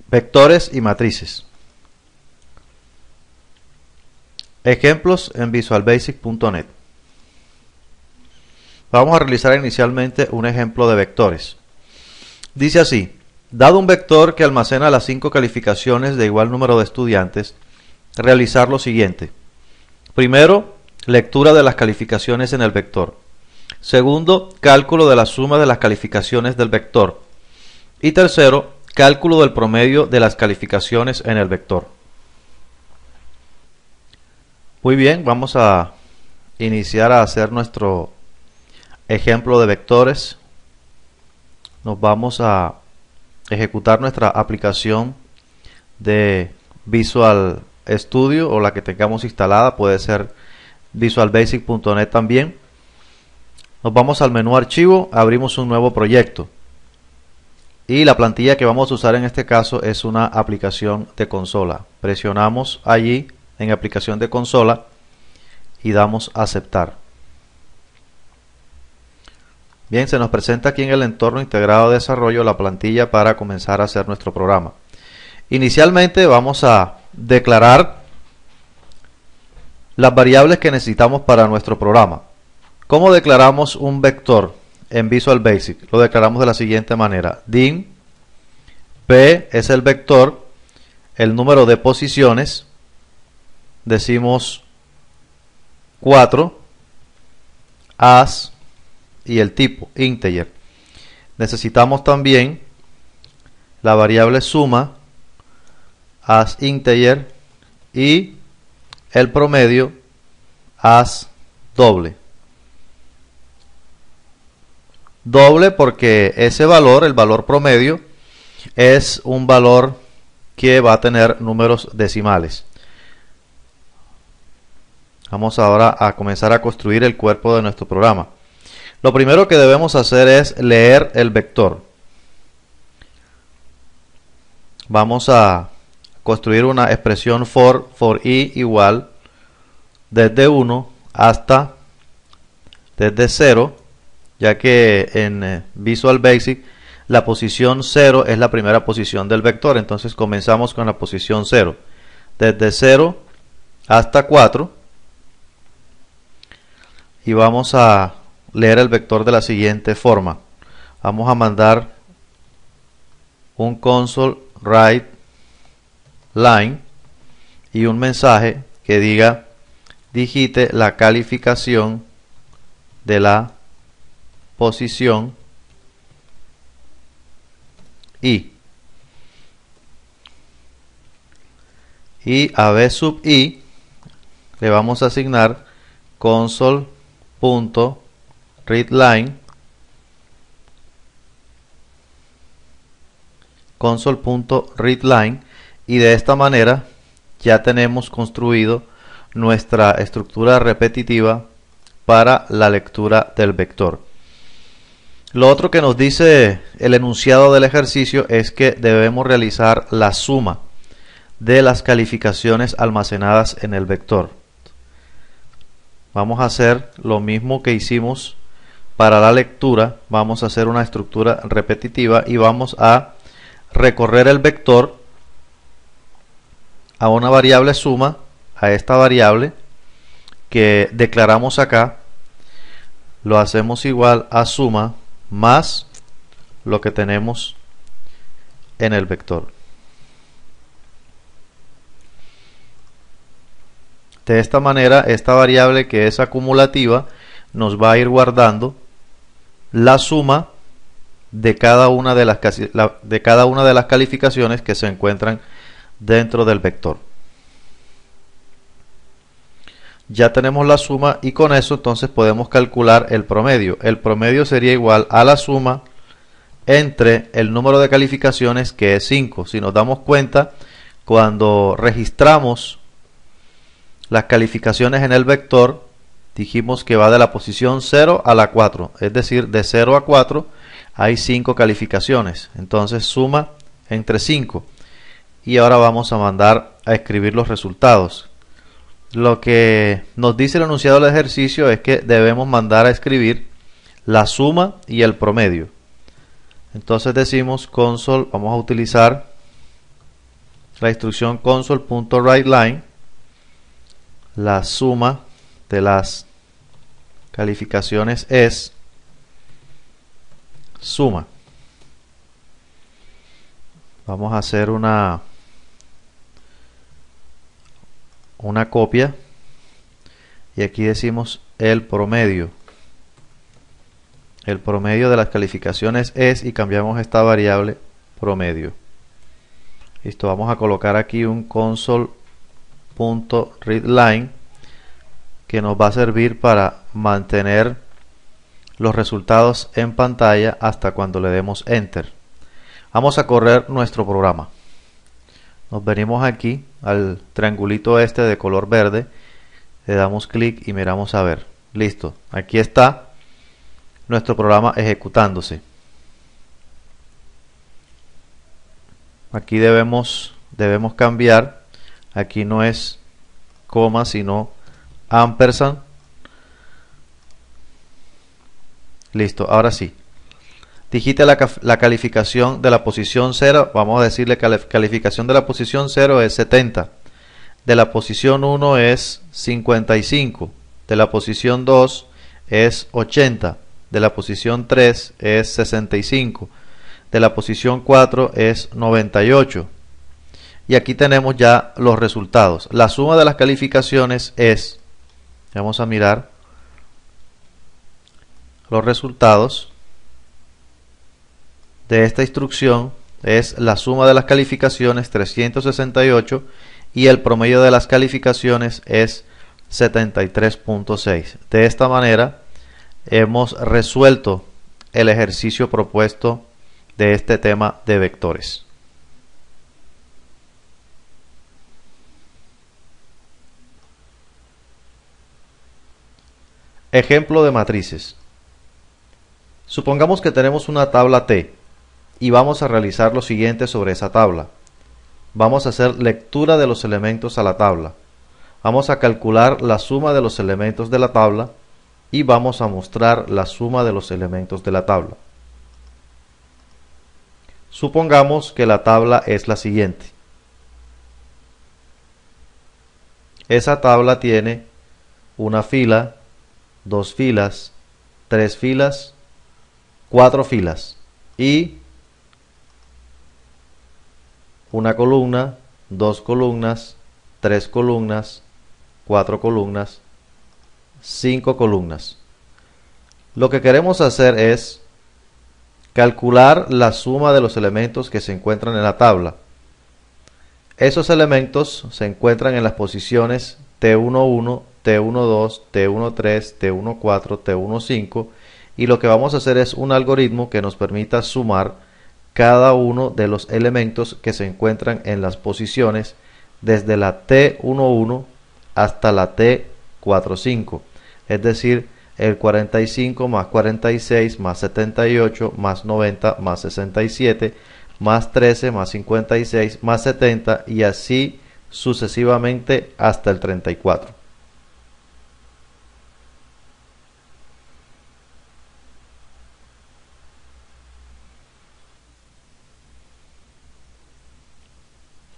Vectores y matrices. Ejemplos en visualbasic.net. Vamos a realizar inicialmente un ejemplo de vectores. Dice así: dado un vector que almacena las 5 calificaciones de igual número de estudiantes, realizar lo siguiente. Primero, lectura de las calificaciones en el vector. Segundo, cálculo de la suma de las calificaciones del vector. Y tercero, cálculo del promedio de las calificaciones en el vector. Muy bien, vamos a iniciar a hacer nuestro ejemplo de vectores. Nos vamos a ejecutar nuestra aplicación de Visual Studio o la que tengamos instalada, puede ser visualbasic.net también. Nos vamos al menú archivo, abrimos un nuevo proyecto y la plantilla que vamos a usar en este caso es una aplicación de consola. Presionamos allí en aplicación de consola y damos a aceptar. Bien, se nos presenta aquí en el entorno integrado de desarrollo la plantilla para comenzar a hacer nuestro programa. Inicialmente vamos a declarar las variables que necesitamos para nuestro programa. ¿Cómo declaramos un vector en Visual Basic? Lo declaramos de la siguiente manera. Dim P es el vector, el número de posiciones, decimos 4, as y el tipo, integer. Necesitamos también la variable suma, as integer, y el promedio, as doble. Doble porque ese valor, el valor promedio, es un valor que va a tener números decimales. Vamos ahora a comenzar a construir el cuerpo de nuestro programa. Lo primero que debemos hacer es leer el vector. Vamos a construir una expresión for i igual desde 1 hasta desde 0, ya que en Visual Basic la posición 0 es la primera posición del vector, entonces comenzamos con la posición 0. Desde 0 hasta 4 y vamos a leer el vector de la siguiente forma. Vamos a mandar un console write line y un mensaje que diga digite la calificación de la posición i, y a b sub i le vamos a asignar console.readline y de esta manera ya tenemos construido nuestra estructura repetitiva para la lectura del vector. Lo otro que nos dice el enunciado del ejercicio es que debemos realizar la suma de las calificaciones almacenadas en el vector. Vamos a hacer lo mismo que hicimos para la lectura. Vamos a hacer una estructura repetitiva y vamos a recorrer el vector a una variable suma, a esta variable que declaramos acá. Lo hacemos igual a suma más lo que tenemos en el vector. De esta manera, esta variable que es acumulativa nos va a ir guardando la suma de cada una de las calificaciones que se encuentran dentro del vector. Ya tenemos la suma y con eso entonces podemos calcular el promedio. El promedio sería igual a la suma entre el número de calificaciones, que es 5. Si nos damos cuenta, cuando registramos las calificaciones en el vector, dijimos que va de la posición 0 a la 4, es decir, de 0 a 4 hay 5 calificaciones, entonces suma entre 5. Y ahora vamos a mandar a escribir los resultados. Lo que nos dice el enunciado del ejercicio es que debemos mandar a escribir la suma y el promedio. Entonces decimos console, vamos a utilizar la instrucción console.writeLine, la suma de las calificaciones es suma. Vamos a hacer una copia y aquí decimos el promedio. El promedio de las calificaciones es, y cambiamos esta variable promedio. Listo, vamos a colocar aquí un console.readLine que nos va a servir para mantener los resultados en pantalla hasta cuando le demos enter. Vamos a correr nuestro programa. Nos venimos aquí al triangulito este de color verde, le damos clic y miramos a ver. Listo, aquí está nuestro programa ejecutándose. Aquí debemos cambiar. Aquí no es coma sino ampersand. Listo, ahora sí. Digite la calificación de la posición 0. Vamos a decirle que la calificación de la posición 0 es 70. De la posición 1 es 55. De la posición 2 es 80. De la posición 3 es 65. De la posición 4 es 98. Y aquí tenemos ya los resultados. La suma de las calificaciones es, vamos a mirar los resultados de esta instrucción, es la suma de las calificaciones 368 y el promedio de las calificaciones es 73.6. De esta manera hemos resuelto el ejercicio propuesto de este tema de vectores. Ejemplo de matrices. Supongamos que tenemos una tabla T y vamos a realizar lo siguiente sobre esa tabla. Vamos a hacer lectura de los elementos a la tabla. Vamos a calcular la suma de los elementos de la tabla y vamos a mostrar la suma de los elementos de la tabla. Supongamos que la tabla es la siguiente. Esa tabla tiene una fila, dos filas, tres filas, cuatro filas y una columna, dos columnas, tres columnas, cuatro columnas, cinco columnas. Lo que queremos hacer es calcular la suma de los elementos que se encuentran en la tabla. Esos elementos se encuentran en las posiciones T11, T12, T13, T14, T15 y lo que vamos a hacer es un algoritmo que nos permita sumar cada uno de los elementos que se encuentran en las posiciones desde la T11 hasta la T45, es decir, el 45 más 46 más 78 más 90 más 67 más 13 más 56 más 70 y así sucesivamente hasta el 34.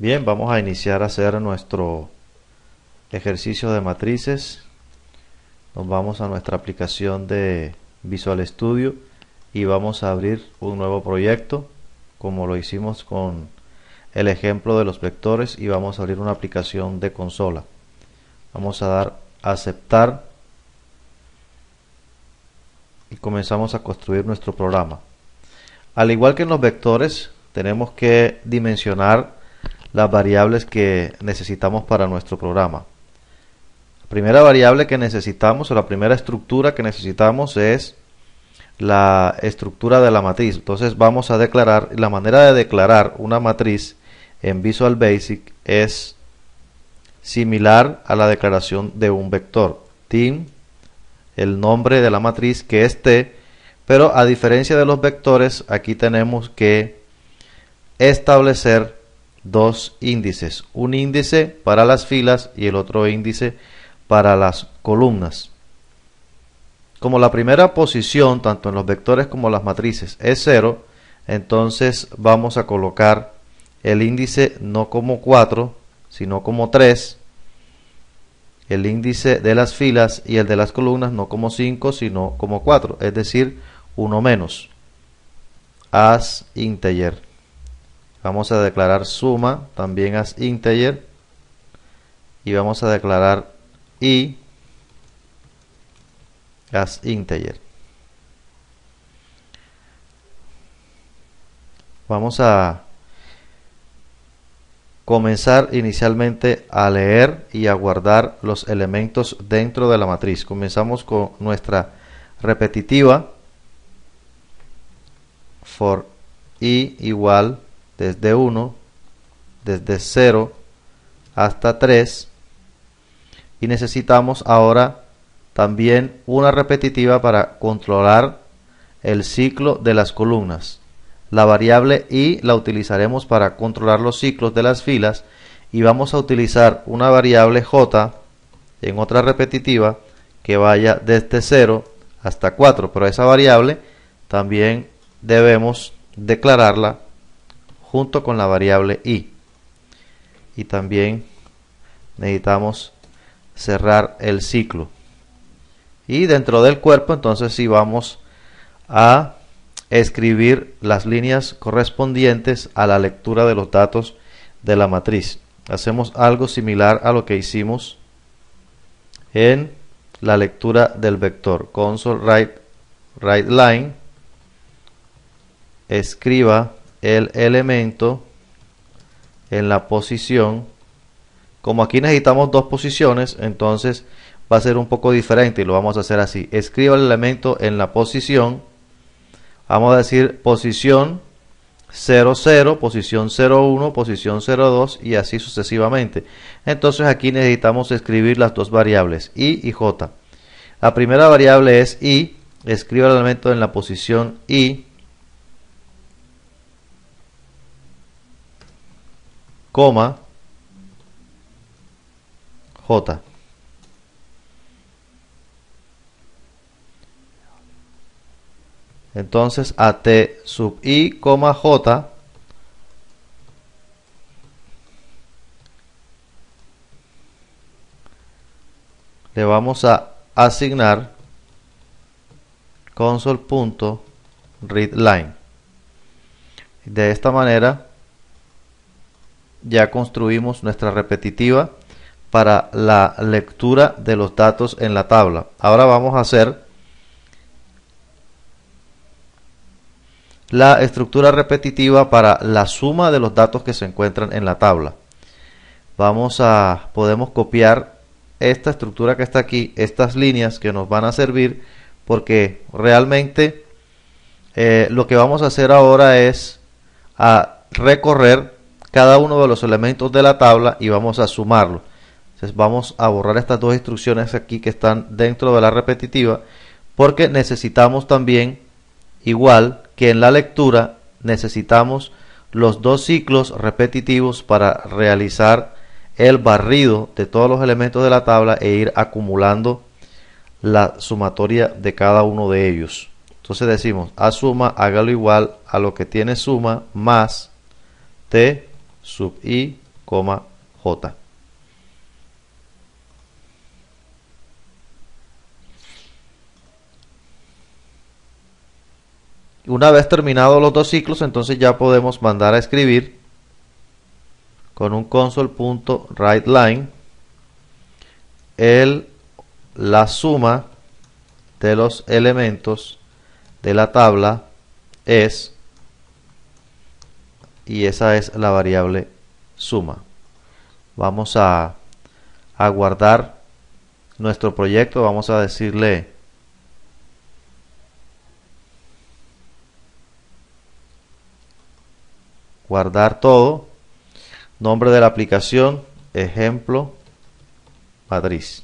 Bien, vamos a iniciar a hacer nuestro ejercicio de matrices. Nos vamos a nuestra aplicación de Visual Studio y vamos a abrir un nuevo proyecto como lo hicimos con el ejemplo de los vectores y vamos a abrir una aplicación de consola. Vamos a dar a aceptar y comenzamos a construir nuestro programa. Al igual que en los vectores, tenemos que dimensionar las variables que necesitamos para nuestro programa. La primera variable que necesitamos o la primera estructura que necesitamos es la estructura de la matriz. Entonces vamos a declarar, la manera de declarar una matriz en Visual Basic es similar a la declaración de un vector. Team, el nombre de la matriz que es T, pero a diferencia de los vectores, aquí tenemos que establecer dos índices, un índice para las filas y el otro índice para las columnas. Como la primera posición tanto en los vectores como las matrices es 0, entonces vamos a colocar el índice no como 4, sino como 3, el índice de las filas y el de las columnas no como 5, sino como 4, es decir, 1 menos, as integer. Vamos a declarar suma también as integer y vamos a declarar i as integer. Vamos a comenzar inicialmente a leer y a guardar los elementos dentro de la matriz. Comenzamos con nuestra repetitiva for i igual desde 1, desde 0 hasta 3, y necesitamos ahora también una repetitiva para controlar el ciclo de las columnas. La variable i la utilizaremos para controlar los ciclos de las filas, y vamos a utilizar una variable j en otra repetitiva que vaya desde 0 hasta 4, pero esa variable también debemos declararla junto con la variable i. Y también necesitamos cerrar el ciclo. Y dentro del cuerpo, entonces sí vamos a escribir las líneas correspondientes a la lectura de los datos de la matriz. Hacemos algo similar a lo que hicimos en la lectura del vector. Console write line, escriba el elemento en la posición. Como aquí necesitamos dos posiciones, entonces va a ser un poco diferente y lo vamos a hacer así. Escriba el elemento en la posición. Vamos a decir posición 00, posición 01, posición 02 y así sucesivamente. Entonces aquí necesitamos escribir las dos variables i y j. La primera variable es i. Escriba el elemento en la posición i, coma, j. Entonces a t sub i, j le vamos a asignar console.readLine. De esta manera ya construimos nuestra repetitiva para la lectura de los datos en la tabla. Ahora vamos a hacer la estructura repetitiva para la suma de los datos que se encuentran en la tabla. Podemos copiar esta estructura que está aquí, estas líneas que nos van a servir, porque realmente lo que vamos a hacer ahora es recorrer cada uno de los elementos de la tabla y vamos a sumarlo. Entonces vamos a borrar estas dos instrucciones aquí que están dentro de la repetitiva, porque necesitamos también, igual que en la lectura, necesitamos los dos ciclos repetitivos para realizar el barrido de todos los elementos de la tabla e ir acumulando la sumatoria de cada uno de ellos. Entonces decimos a suma, hágalo igual a lo que tiene suma más t sub i, j. Una vez terminados los dos ciclos, entonces ya podemos mandar a escribir con un console.writeLine la suma de los elementos de la tabla es, y esa es la variable suma. Vamos a guardar nuestro proyecto. Vamos a decirle guardar todo, nombre de la aplicación, ejemplo, matriz.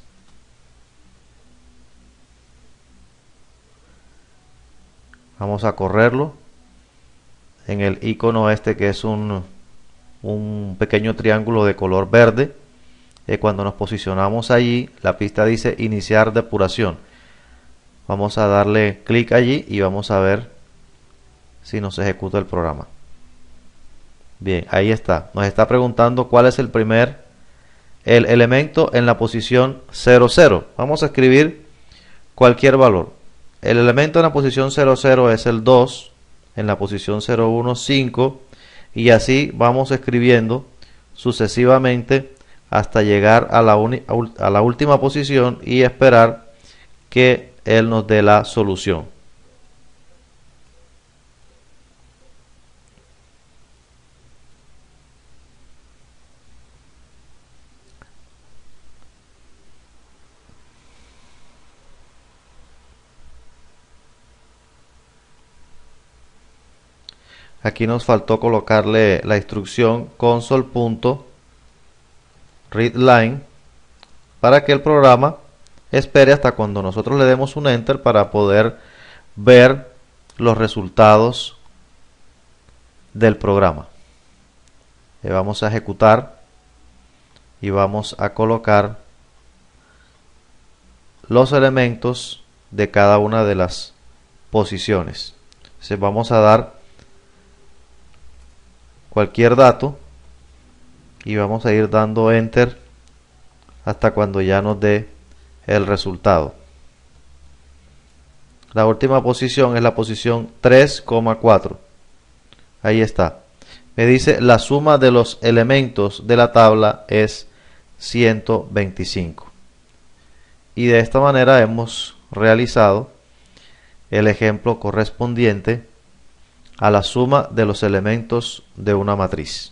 Vamos a correrlo en el icono este que es un pequeño triángulo de color verde. Cuando nos posicionamos allí, la pista dice iniciar depuración. Vamos a darle clic allí y vamos a ver si nos ejecuta el programa. Bien, ahí está. Nos está preguntando cuál es el elemento en la posición 0, 0. Vamos a escribir cualquier valor. El elemento en la posición 0, 0 es el 2, en la posición 0, 1, 5, y así vamos escribiendo sucesivamente hasta llegar a la última posición y esperar que él nos dé la solución. Aquí nos faltó colocarle la instrucción console.readline para que el programa espere hasta cuando nosotros le demos un enter para poder ver los resultados del programa. Le vamos a ejecutar y vamos a colocar los elementos de cada una de las posiciones. Entonces vamos a dar cualquier dato y vamos a ir dando enter hasta cuando ya nos dé el resultado. La última posición es la posición 3,4. Ahí está. Me dice la suma de los elementos de la tabla es 125. Y de esta manera hemos realizado el ejemplo correspondiente a la suma de los elementos de una matriz.